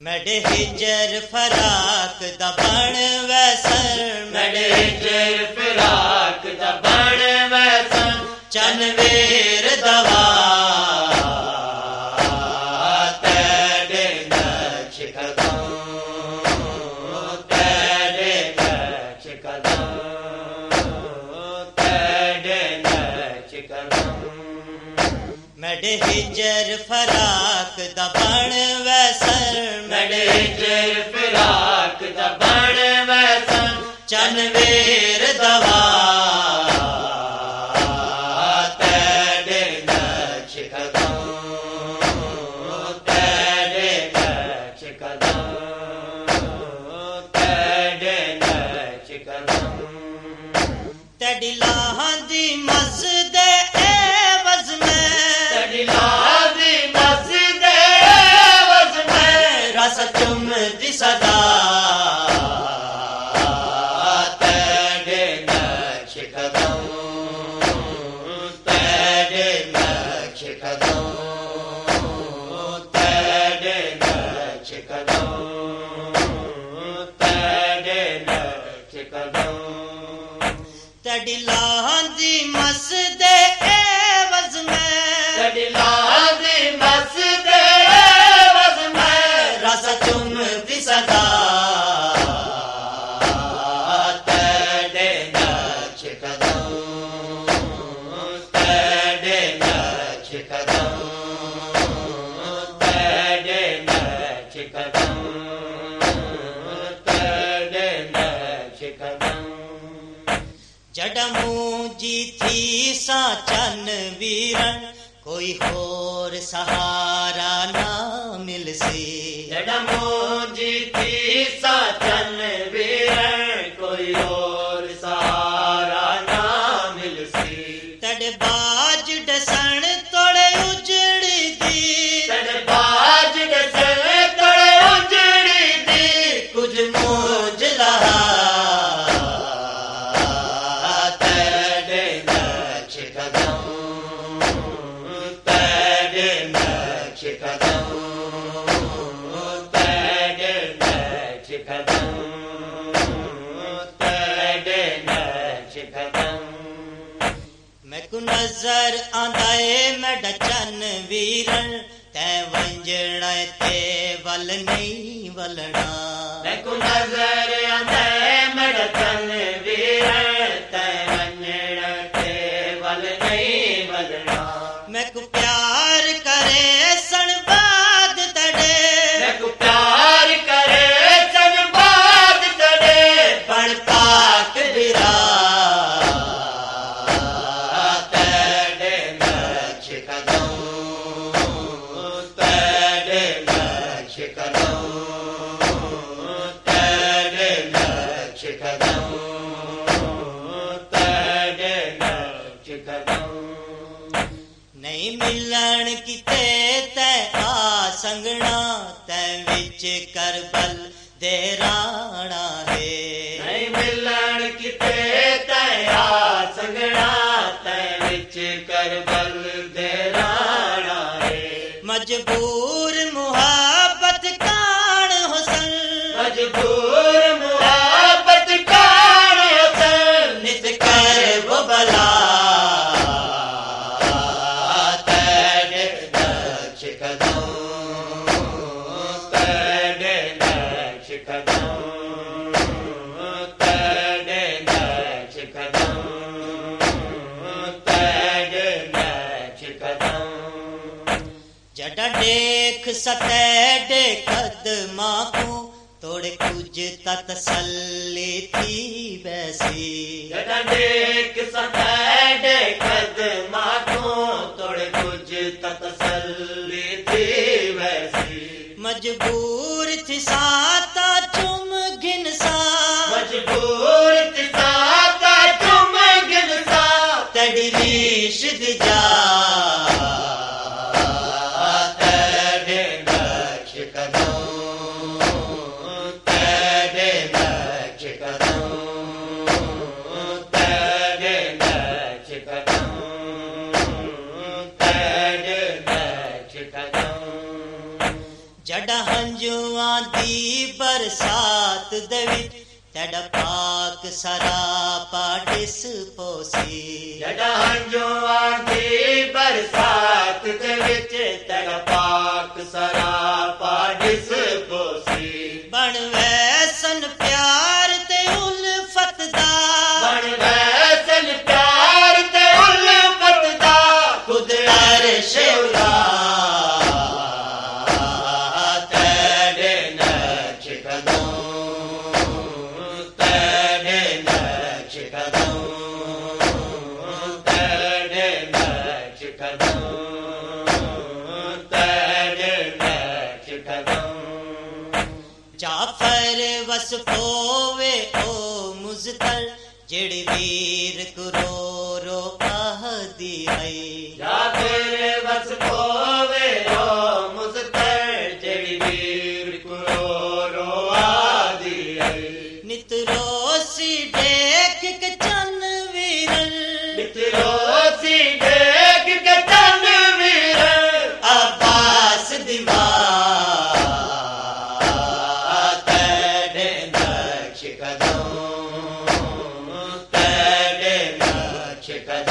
मेरे हिजर फराक दबण वैसन मेरे हिजर फराक दबण वैसन चनवीर दवा तेरे नक्श कदम तेरे नक्श कदम तेरे नक्श कदम मेरे हिजर फराक दबण वैसन मेरे हिजर फराक दबण वैसन चनवीर दवा तेरे नक्श कदम तेरे नक्श कदम तेरे नक्श कदम तेरी लाहां दी मस्जिद एवज़ में तेरी लादी मस्जिद एवज़ में रस चुमदी सदा तेरे नक्श कदम तेरे नक्श कदम तेरे नक्श कदम तेरे नक्श कदम तेरी लाहां दी मस्जिद एवज़ में तेरी लादी मस्जिद एवज़ में रस चुमदी सदा तेरे नक्श कदम तेरे नक्श कदम तेरे नक्श कदम तेरे नक्श कदम जड़ मुंजी थी सा चन वीरन कोई होर सहारा ना मिलसी जड़ मुंजी थी साचन वीरण कोई और सहारा ना मिलसी तड़ बाज डसन तोड़े उजड़ी दी तड़ बाज डसन तोड़े उजड़ी दी कुछ मूंज लहा तेरे नक्श कदम तेरे नक्श कदम तेरे नक्श कदम तेरे नक्श कदम मैं को नजर आंदा ए मेरा चन वीरन तै वंजणा ते वल नहीं वलना मैकु नजर आंदा मेरा चन वीरण तै वंजण ते वल नहीं वलना मैं को प्यार करे सनबाद तड़े मैकु प्यार करे सन बात तड़े पण पाक बिरा तेरे नक्श कदम तेरे नक्श कदम तेरे नक्श कदम तेरे नक्श कदम नहीं मिलन किते तै आ संगना तै विच करबल दे राणा है नहीं मिलन किते तया संगना तै विच करबल दे राणा है मजबूर मुहब्बत कान हुसन मजबूर मुहब्बत कान हसन नित कर वो बला तेरे नक्श कदम तेरे नक्श कदम तेरे नक्श कदम तेरे नक्श कदम जड़ा देख सतै दे कदमा को तोड़े कुछ तसल्ली थी वैसी जड़ा देख सतैड कदमा को तोड़ कुछ तसल्ली थी वैसी मजबूर थी साता चुम घिन सा मजबूर थी साता तुम गिनसा तड़ी रीश दी जा तेरे नक्श कदम तेरे नक्श कदम तेरे नक्श कदम तेरे नक्श कदम जड़ा हंजुआ दी बरसात दे विच तेरा पाक सरापा डिस पोसी जड़ा हंजुआं दी बरसात दे विच तेरा पाक सरापा डिस पोसी बन वैसन प्यार ते उल्फत दा बन वैसन प्यार ते उल्फत दा खुद अर्श उला तेरे नक्श कदम तेरे नक्श कदम तेरे नक्श कदम तेरे नक्श कदम जाफर वस पोवे ओ मुज़तर जेड़ी वीर कुरो रो आहदी है जाफर वस पोवे ओ मुज़तर जेड़ी वीर कुरो रो आदी है नित रोसी देख के चन वीरन मित्रोसी देख के चन वीर अब्बास दिवा तेरे नक्श कदम तेरे नक्श कदम